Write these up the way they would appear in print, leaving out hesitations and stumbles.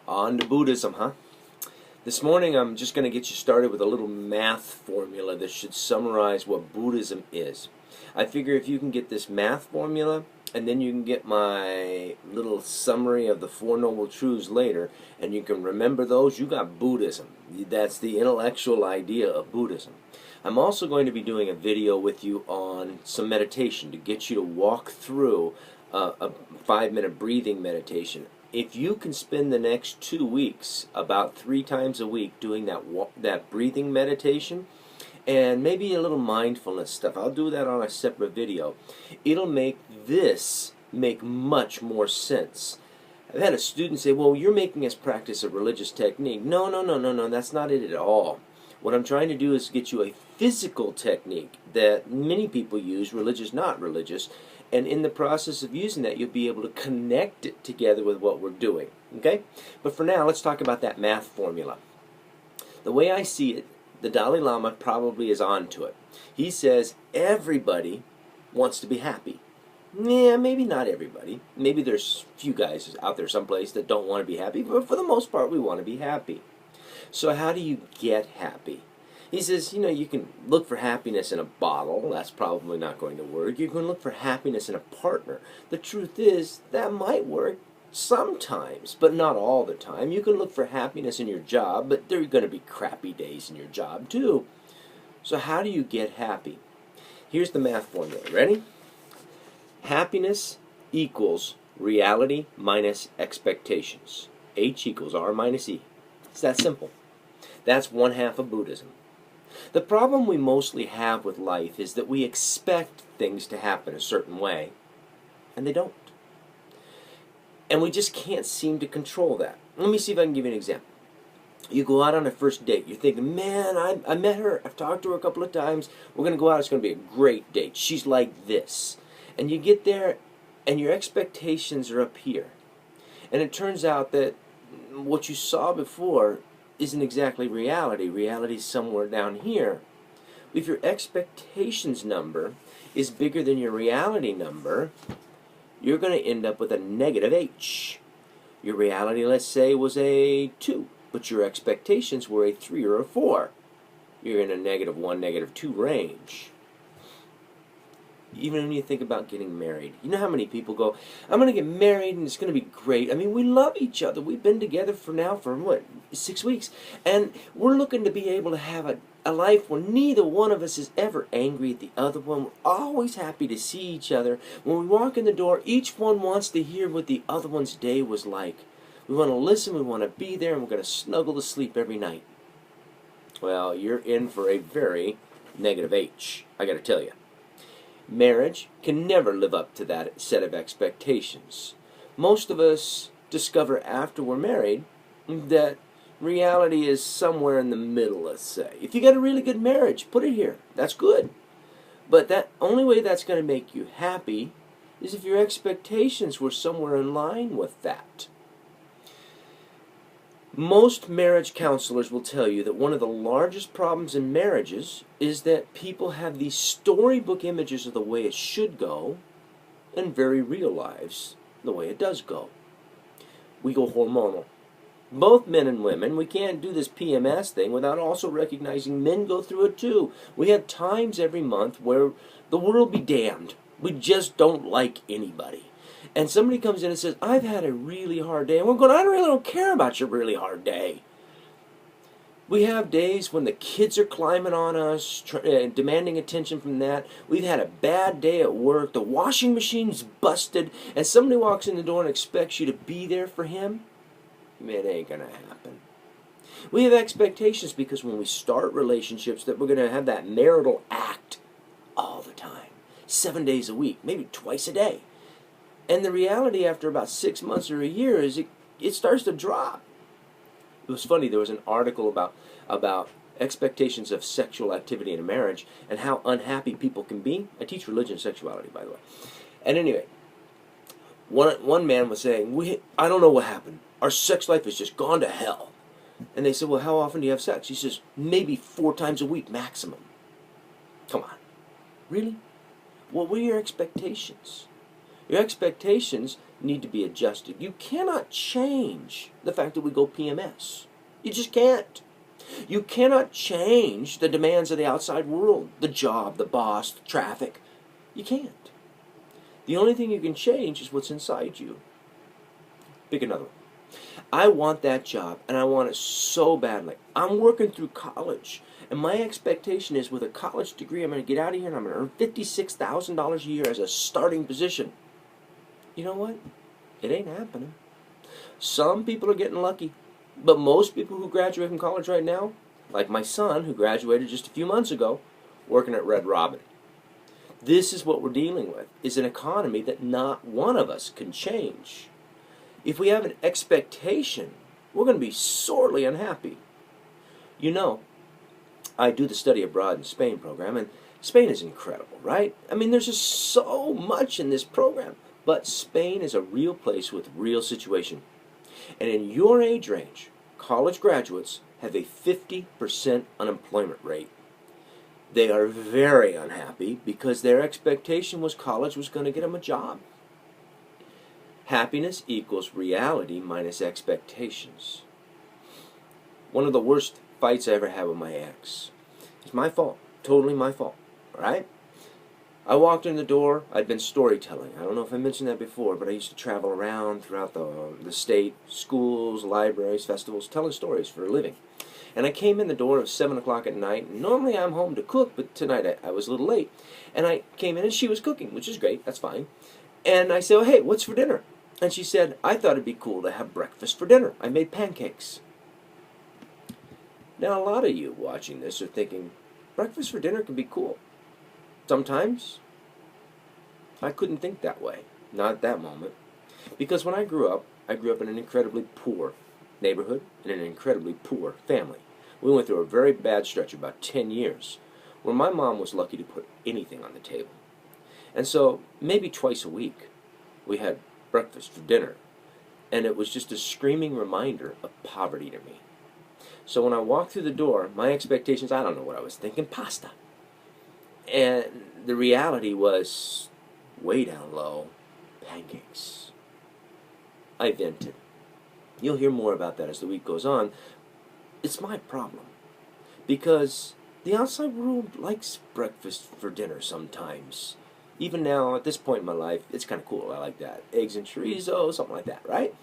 On to Buddhism, huh? This morning I'm just going to get you started with a little math formula that should summarize what Buddhism is. I figure if you can get this math formula, and then you can get my little summary of the Four Noble Truths later, and you can remember those, you got Buddhism. That's the intellectual idea of Buddhism. I'm also going to be doing a video with you on some meditation to get you to walk through a 5-minute breathing meditation. If you can spend the next 2 weeks, about 3 times a week, doing that breathing meditation, and maybe a little mindfulness stuff, I'll do that on a separate video, it'll make this make much more sense. I've had a student say, well, you're making us practice a religious technique. No, that's not it at all. What I'm trying to do is get you a physical technique that many people use, religious, not religious, and in the process of using that, you'll be able to connect it together with what we're doing. Okay? But for now, let's talk about that math formula. The way I see it, the Dalai Lama probably is onto it. He says everybody wants to be happy. Yeah, maybe not everybody. Maybe there's a few guys out there someplace that don't want to be happy, but for the most part, we want to be happy. So how do you get happy? He says, you can look for happiness in a bottle. That's probably not going to work. You can look for happiness in a partner. The truth is, that might work sometimes, but not all the time. You can look for happiness in your job, but there are going to be crappy days in your job too. So how do you get happy? Here's the math formula. Ready? Happiness equals reality minus expectations. H equals R minus E. It's that simple. That's 1/2 of Buddhism. The problem we mostly have with life is that we expect things to happen a certain way, and they don't. And we just can't seem to control that. Let me see if I can give you an example. You go out on a first date. You're thinking, man, I met her. I've talked to her a couple of times. We're going to go out. It's going to be a great date. She's like this. And you get there, and your expectations are up here. And it turns out that what you saw before isn't exactly reality. Reality's somewhere down here. If your expectations number is bigger than your reality number, you're going to end up with a negative H. Your reality, let's say, was a 2, but your expectations were a 3 or a 4. You're in a -1, -2 range. Even when you think about getting married, you know how many people go, I'm going to get married and it's going to be great. I mean, we love each other. We've been together for what, 6 weeks? And we're looking to be able to have a life where neither one of us is ever angry at the other one. We're always happy to see each other. When we walk in the door, each one wants to hear what the other one's day was like. We want to listen, we want to be there, and we're going to snuggle to sleep every night. Well, you're in for a very negative H, I got to tell you. Marriage can never live up to that set of expectations. Most of us discover after we're married that reality is somewhere in the middle, let's say. If you got a really good marriage, put it here. That's good. But that only way that's going to make you happy is if your expectations were somewhere in line with that. Most marriage counselors will tell you that one of the largest problems in marriages is that people have these storybook images of the way it should go and very real lives the way it does go. We go hormonal. Both men and women, we can't do this PMS thing without also recognizing men go through it too. We have times every month where the world be damned. We just don't like anybody. And somebody comes in and says, I've had a really hard day. And we're going, I really don't care about your really hard day. We have days when the kids are climbing on us, demanding attention from that. We've had a bad day at work. The washing machine's busted. And somebody walks in the door and expects you to be there for him. It ain't going to happen. We have expectations because when we start relationships that we're going to have that marital act all the time. 7 days a week, maybe twice a day. And the reality after about 6 months or a year is it starts to drop. It was funny, there was an article about expectations of sexual activity in a marriage and how unhappy people can be. I teach religion and sexuality, by the way. And anyway, one man was saying, I don't know what happened. Our sex life has just gone to hell. And they said, well, how often do you have sex? He says, maybe 4 times a week maximum. Come on. Really? What were your expectations? Your expectations need to be adjusted. You cannot change the fact that we go PMS. You just can't. You cannot change the demands of the outside world, the job, the boss, the traffic. You can't. The only thing you can change is what's inside you. Pick another one. I want that job, and I want it so badly. I'm working through college, and my expectation is with a college degree, I'm going to get out of here and I'm going to earn $56,000 a year as a starting position. You know what? It ain't happening. Some people are getting lucky, but most people who graduate from college right now, like my son who graduated just a few months ago, working at Red Robin. This is what we're dealing with, is an economy that not one of us can change. If we have an expectation, we're going to be sorely unhappy. You know, I do the study abroad in Spain program, and Spain is incredible, right? I mean, there's just so much in this program. But Spain is a real place with real situation. And in your age range, college graduates have a 50% unemployment rate. They are very unhappy because their expectation was college was going to get them a job. Happiness equals reality minus expectations. One of the worst fights I ever had with my ex. It's my fault. Totally my fault. Alright? I walked in the door. I'd been storytelling. I don't know if I mentioned that before, but I used to travel around throughout the state, schools, libraries, festivals, telling stories for a living. And I came in the door at 7 o'clock at night. And normally I'm home to cook, but tonight I was a little late. And I came in and she was cooking, which is great. That's fine. And I said, oh, hey, what's for dinner? And she said, I thought it'd be cool to have breakfast for dinner. I made pancakes. Now, a lot of you watching this are thinking, breakfast for dinner can be cool. Sometimes, I couldn't think that way. Not at that moment. Because when I grew up in an incredibly poor neighborhood and an incredibly poor family. We went through a very bad stretch of about 10 years where my mom was lucky to put anything on the table. And so, maybe twice a week, we had breakfast for dinner. And it was just a screaming reminder of poverty to me. So when I walked through the door, my expectations, I don't know what I was thinking, pasta. And the reality was, way down low, pancakes. I vented. You'll hear more about that as the week goes on. It's my problem. Because the outside world likes breakfast for dinner sometimes. Even now, at this point in my life, it's kind of cool. I like that. Eggs and chorizo, something like that, right?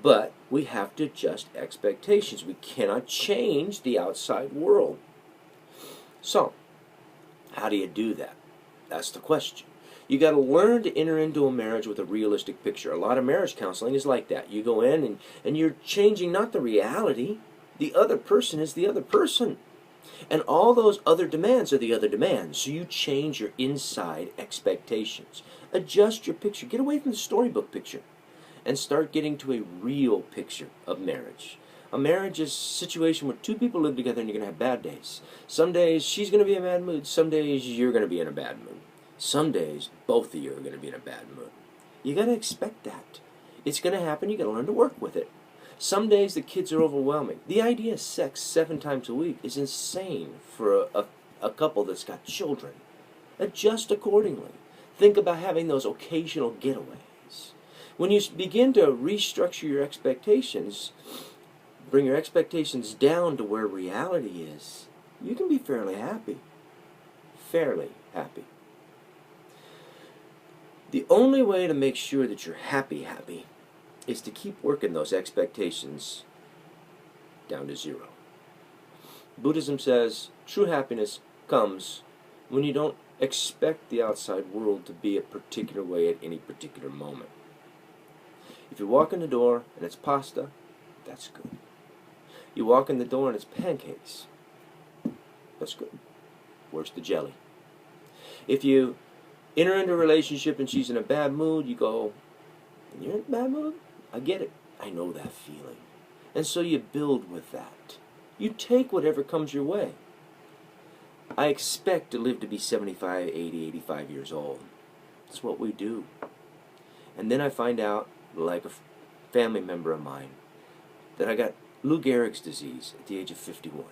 But we have to adjust expectations. We cannot change the outside world. So, how do you do that? That's the question. You got to learn to enter into a marriage with a realistic picture. A lot of marriage counseling is like that. You go in and you're changing not the reality. The other person is the other person. And all those other demands are the other demands. So you change your inside expectations. Adjust your picture. Get away from the storybook picture. And start getting to a real picture of marriage. A marriage is a situation where two people live together and you're going to have bad days. Some days she's going to be in a bad mood. Some days you're going to be in a bad mood. Some days both of you are going to be in a bad mood. You got to expect that. It's going to happen. You got to learn to work with it. Some days the kids are overwhelming. The idea of sex 7 times a week is insane for a couple that's got children. Adjust accordingly. Think about having those occasional getaways. When you begin to restructure your expectations, bring your expectations down to where reality is, you can be fairly happy. Fairly happy. The only way to make sure that you're happy is to keep working those expectations down to 0. Buddhism says true happiness comes when you don't expect the outside world to be a particular way at any particular moment. If you walk in the door and it's pasta, that's good. You walk in the door and it's pancakes, that's good. Where's the jelly? If you enter into a relationship and she's in a bad mood, you go, you're in a bad mood? I get it. I know that feeling. And so you build with that. You take whatever comes your way. I expect to live to be 75, 80, 85 years old. That's what we do. And then I find out, like a family member of mine, that I got Lou Gehrig's disease at the age of 51.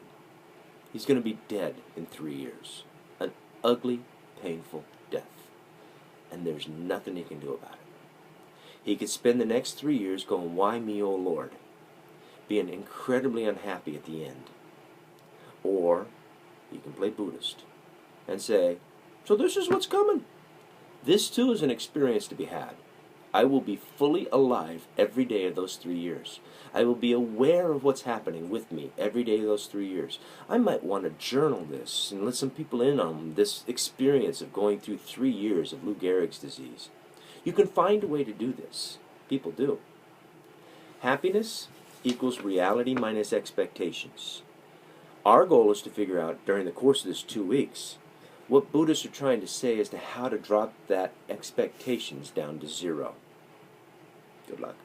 He's going to be dead in 3 years. An ugly, painful death. And there's nothing he can do about it. He could spend the next 3 years going, why me, O Lord? Being incredibly unhappy at the end. Or he can play Buddhist and say, so this is what's coming. This too is an experience to be had. I will be fully alive every day of those 3 years. I will be aware of what's happening with me every day of those 3 years. I might want to journal this and let some people in on this experience of going through 3 years of Lou Gehrig's disease. You can find a way to do this. People do. Happiness equals reality minus expectations. Our goal is to figure out during the course of this 2 weeks what Buddhists are trying to say as to how to drop that expectations down to 0. Good luck.